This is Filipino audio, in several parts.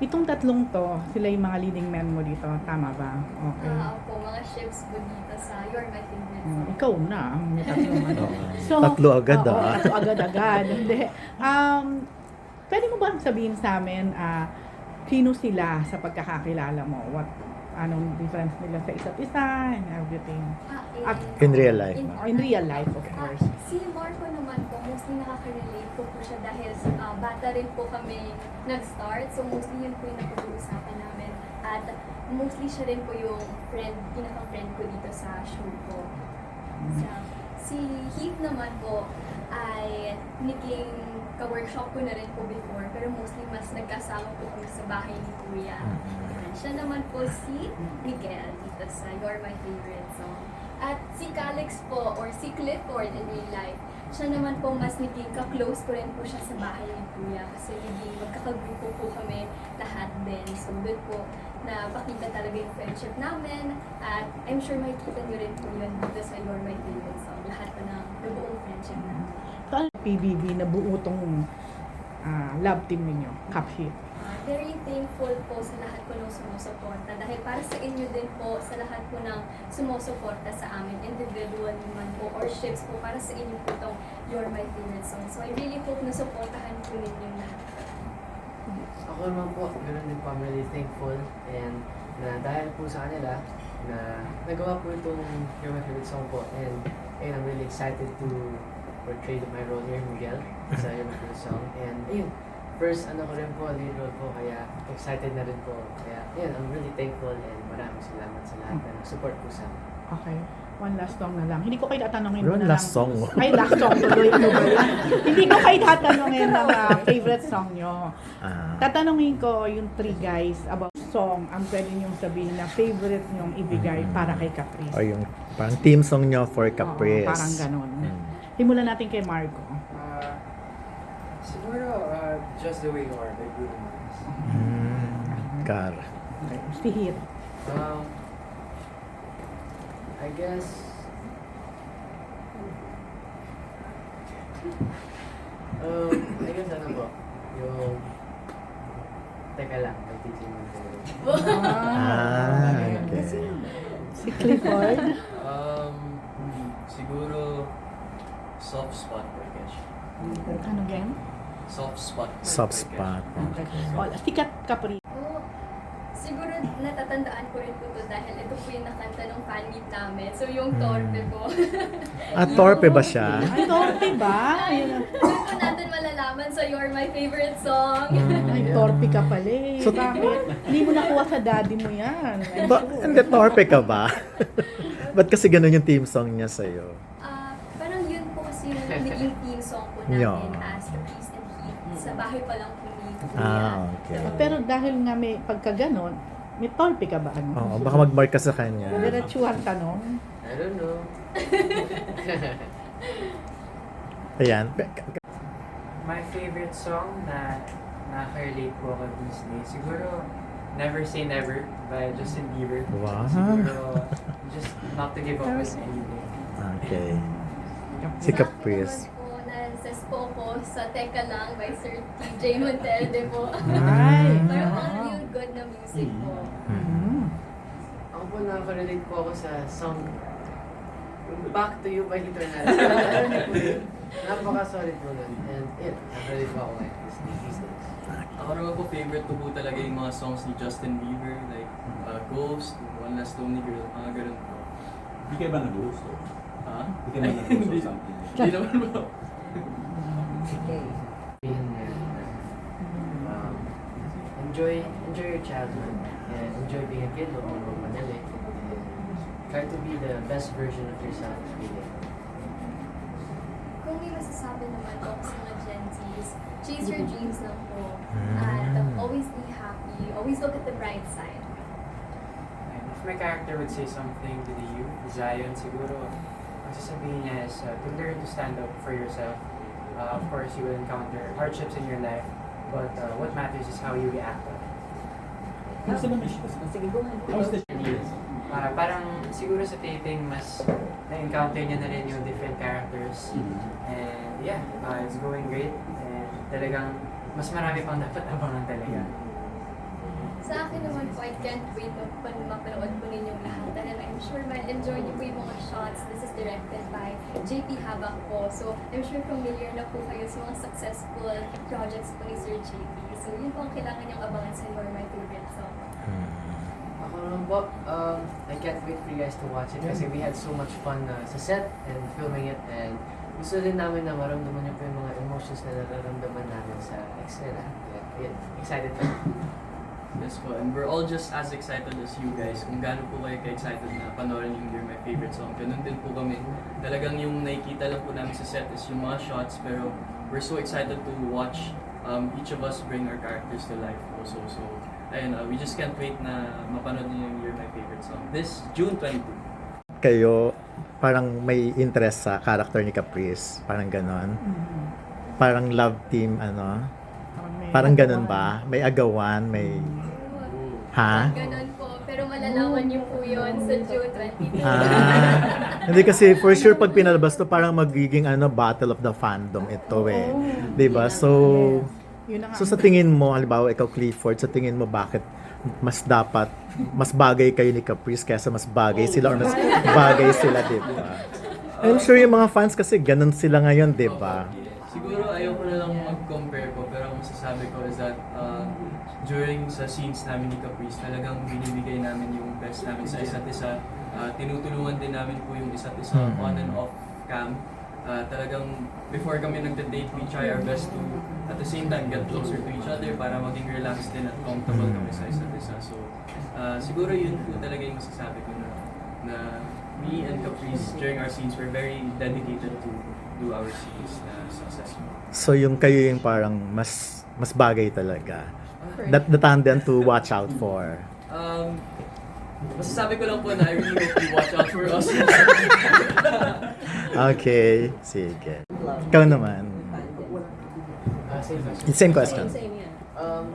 Itong tatlong to, sila yung mga leading men mo dito. Tama ba? Okay. Opo, mga ships po dito sa You're My Favorite Song. Ikaw na, may tatlong ano. Tatlo agad, oo, ah. tatlo agad-agad. Hindi. Pwede mo ba sabihin sa amin, sino sila sa pagkakakilala mo? Anong difference nila sa isa't isa and everything? In real life. In real life, of course. Si Marco naman po, mostly nakaka-relate po siya dahil bata rin po kami nag-start. So mostly yun po yung napag-uusapan namin. At mostly siya rin po yung pinaka-friend ko dito sa show ko. Si Heath naman po ay naging ka-workshop ko na rin po before, pero mostly mas nagkasama po kami sa bahay ni Kuya. Siya naman po si Miguel dito sa You're My Favorite Song. At si Calix po, or si Clifford in real life, siya naman po mas naging ka-close ko rin po siya sa bahay ni Kuya kasi naging magkakagrupo po kami lahat din. So doon po na pakita talaga yung friendship namin at I'm sure makikita nyo rin po yun dito sa You're My Favorite Song. Lahat po ng buong friendship namin. So, PBB na buo tong love team ninyo, Cup Hit. Very thankful po sa lahat po ng sumusuporta dahil para sa inyo din po, sa lahat po ng sumusuporta sa amin, individual man po or ships po, para sa inyo po itong You're My Favorite Song. So I really hope na supportahan po ninyo lahat. Ako naman po, ganoon din po, I'm really thankful and na dahil po sa kanila na nagawa po itong You're My Favorite Song po and I'm really excited to portray my role here, Miguel, sa You're My Favorite Song and ayun, first ano ko rin po, lead role po, kaya excited na rin po. Kaya ayun, I'm really thankful and maraming salamat sa lahat ng support po sa amin. Okay. One last song na lang. Hindi ko kayo tatanungin One na last lang. song. Ay, last song. Tuloy mo ba yan? Hindi ko kayo tatanungin ng favorite song nyo. Tatanungin ko yung three guys about song ang pwede nyong sabihin na favorite nyong ibigay para kay Caprice. O yung parang team song nyo for Caprice. Oo, parang ganun. Simulan natin kay Marco. Siguro, Just the Way You Are by Bruno Mars. Car. Okay. Si Hit. I guess ano po, yung Teka lang, nag-teach mo Okay. Si Clifford. Siguro, Soft Spot by Kesha. Ano again? Soft Spot. Soft spot. Okay. Sikat Caprice. Siguro natatandaan ko rin po ito dahil ito po yung nakanta ng fan meet namin. So yung torpe po. Torpe ba siya? Ay, torpe ba? Doon po natin malalaman sa You're My Favorite Song. Ay, torpe ka pala eh. Bakit? Hindi mo nakuha sa daddy mo yan. Hindi, torpe ka ba? Ba't kasi ganun yung team song niya sa'yo? Parang yun po kasi yung naging theme song po namin as Caprice and Heath. Sa bahay pa lang po ni Kuya. Okay. Pero dahil nga may pagka ganon, may torpe ka ba? Ano? Oo, baka mag-mark ka sa kanya. Diretsuhan tanong. I don't know. Ayan. My favorite song na nakaka-relate po ako these days, siguro Never Say Never by Justin Bieber. Wow. Siguro just not to give up with anything. Okay. Si Caprice. Sa akin naman po, na-assess po ko sa Teka Lang by Sir TJ Montelde po. Ay. Parang mga real good na music po. Ako po nakaka-relate po ako sa song Back to You by Lito Hernández. Napaka-solid po nun. And yun, nakaka-relate po ako ngayon these days. Ako naman po, favorite ko po talaga yung mga songs ni Justin Bieber, like Ghost, One Last Lonely Girl, mga ganun po. Hindi kayo ba nag-gusto? Ha? Hindi kayo ba nag-gusto Hindi. something? Hindi naman po. Feeling na enjoy your childhood and enjoy being a kid, huwag mo magmadali. Try to be the best version of yourself every day. Kung may masasabi naman po sa mga Gen Zs, chase your dreams lang po. At always be happy. Always look at the bright side. And if my character would say something to the youth, Zion, siguro, ang sasabihin niya is to learn to stand up for yourself. Of course, you will encounter hardships in your life, but what matters is how you react to it. Kamusta naman siya? Kamusta siya? Parang siguro sa taping, mas na-encounter niya na rin yung different characters. And yeah, it's going great. And talagang mas marami pang dapat abangan talaga. po, I can't wait na mapanood po ninyong lahat. And I'm sure ma-enjoy niyo po yung mga shots. This is directed by JP Habak po. So, I'm sure familiar na po kayo sa mga successful projects po ni Sir JP. So, yun po ang kailangan niyong abangan sa You're My Favorite Song. Ako naman po, I can't wait for you guys to watch it kasi we had so much fun sa set and filming it, and gusto din namin na maramdaman niyo po yung mga emotions na nararamdaman namin sa eksena. Yeah, excited po. Yes po, and we're all just as excited as you guys. Kung gaano po kayo ka-excited na panoorin yung You're My Favorite Song, ganun din po kami. Talagang yung nakikita lang po namin sa set is yung mga shots, pero we're so excited to watch each of us bring our characters to life also. So, ayun, we just can't wait na mapanood niyo yung You're My Favorite Song. This June 22. Kayo, parang may interest sa character ni Caprice. Parang ganon. Parang love team, ano. may Parang ganon agawan. ba? May agawan, may... Ha? Ganon po. Pero malalaman niyo po yun sa June 22. Hindi kasi for sure pag pinalabas to parang magiging battle of the fandom ito eh. 'Di ba? So Yun na nga. so sa tingin mo, halimbawa ikaw Clifford, sa tingin mo bakit mas bagay kayo ni Caprice kaysa mas bagay sila or mas bagay sila, 'di ba? I'm sure yung mga fans kasi ganun sila ngayon, 'di ba? Siguro ayoko na lang mag-compare ko, pero ang masasabi ko is that during sa scenes namin ni Caprice, talagang binibigay namin yung best namin sa isa't isa. Tinutulungan din namin po yung isa't isa on and off cam. Talagang before kami nagde-date, we try our best to at the same time get closer to each other para maging relaxed din at comfortable kami sa isa't isa. So siguro yun po talaga yung masasabi ko na me and Caprice during our scenes were very dedicated to do our scenes na successful. So yung kayo yung parang mas bagay talaga. The tandem to watch out for. Masasabi ko lang po na I really hope you watch out for us. Okay, sige. Ikaw naman. Same question. Same question.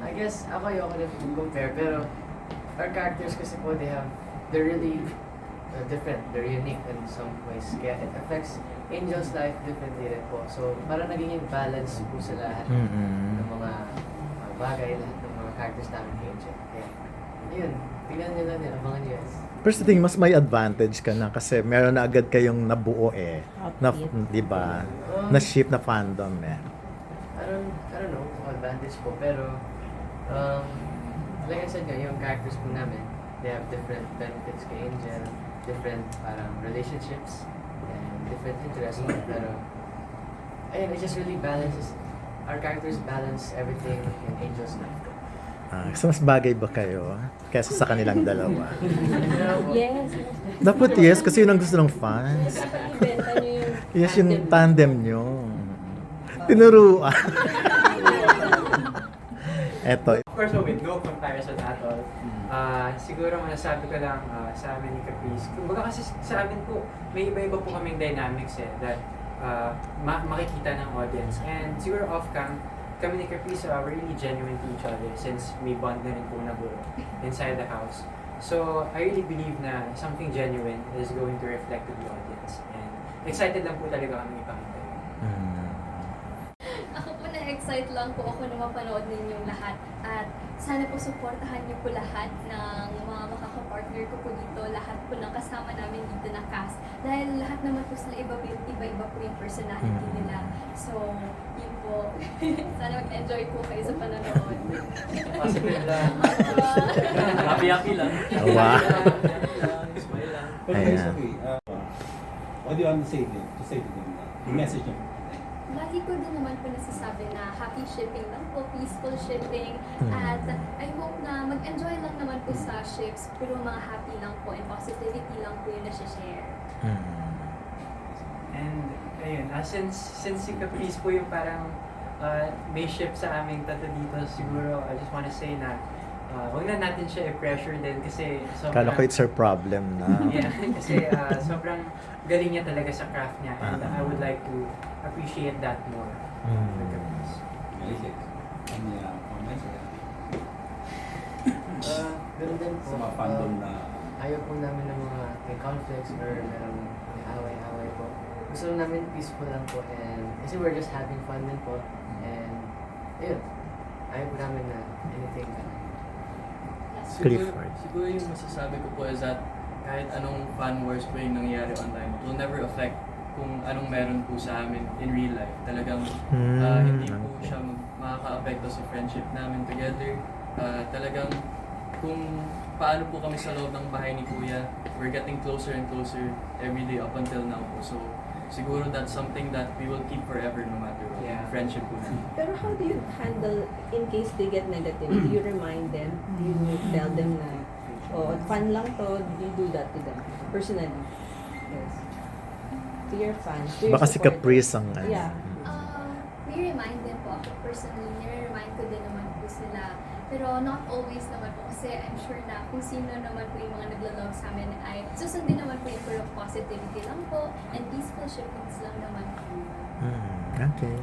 I guess ako ayoko na compare, pero our characters kasi po they're really different, they're unique in some ways. Kaya it affects Angel's life differently rin po. So parang naging balance po sa lahat ng mga bagay, lahat ng mga characters namin kay Angel. Kaya yun, tingnan nyo lang yun, abangan nyo guys. Pero sa tingin, mas may advantage ka na kasi meron na agad kayong nabuo eh. Na, di ba? Na ship na fandom eh. I don't know kung advantage po, pero like I said nga, yung characters po namin, they have different benefits kay Angel, different parang relationships, and different interests, pero ayun, it just really balances, our characters balance everything in Angel's life. So mas bagay ba kayo kaysa sa kanilang dalawa? Yes. Dapat yes, kasi yun ang gusto ng fans. Ibenta niyo yung Yes, yung tandem nyo. Tinuruan. Eto. Of course, with no comparison at all. Siguro masasabi ko lang sa amin ni Caprice. Kumbaga kasi sa amin po, may iba-iba po kaming dynamics that makikita ng audience. And siguro off-cam, kami ni Caprice are really genuine to each other since may bond na rin po nabuo inside the house. So, I really believe na something genuine is going to reflect to the audience. And excited lang po talaga kami ipakita yun. Ako po na-excite lang po ako na mapanood ninyong lahat at sana po supportahan niyo po lahat ng mga makakapartner ko po dito, lahat po ng kasama namin dito na cast dahil lahat naman po sila iba-iba po yung personality nila. So, yun po. Sana mag-enjoy po kayo sa panonood. Positive lang. Happy lang. Wow. Smile lang. But guys, Ayan. okay. What do you want to say to them? The message niyo. Lagi ko din naman po nasasabi na happy shipping lang po, peaceful shipping, at I hope na mag-enjoy lang naman po sa ships, pero mga happy lang po and positivity lang po yung nasi-share. And ayun, since si Caprice po yung parang may ship sa aming tatlo dito, siguro I just wanna say na huwag na natin siya i-pressure din kasi Kala ko it's her problem na. yeah, kasi sobrang galing niya talaga sa craft niya and I would like to appreciate that more with Caprice. Malisik. Any comments? Ganun din po. Sa mga fandom na... Ayaw po namin ng mga may conflicts or merong may away-away po. Gusto lang namin peaceful lang po and kasi we're just having fun din po and ayun, ayaw po namin na anything Clifford. Siguro yung masasabi ko po is that kahit anong fan wars po yung nangyayari online, it will never affect kung anong meron po sa amin in real life. Talagang hindi po okay. siya makaka-apekto sa friendship namin together. Talagang kung paano po kami sa loob ng bahay ni Kuya, we're getting closer and closer every day up until now po. So siguro that's something that we will keep forever no matter what. Yeah. Friendship po namin. Pero how do you handle in case they get negative? Do you remind them? Do you tell them na, oh, fun lang to, do you do that to them? Personally? Yes. To your fans, to your Baka si supporters. Caprice ang ano. Yeah. We remind them po. Ako personally, nire-remind ko din naman po sila. Pero not always naman po kasi I'm sure na kung sino naman po yung mga nagla-love sa amin ay susundin naman po yung pure positivity lang po and peaceful shippings lang naman po. Okay.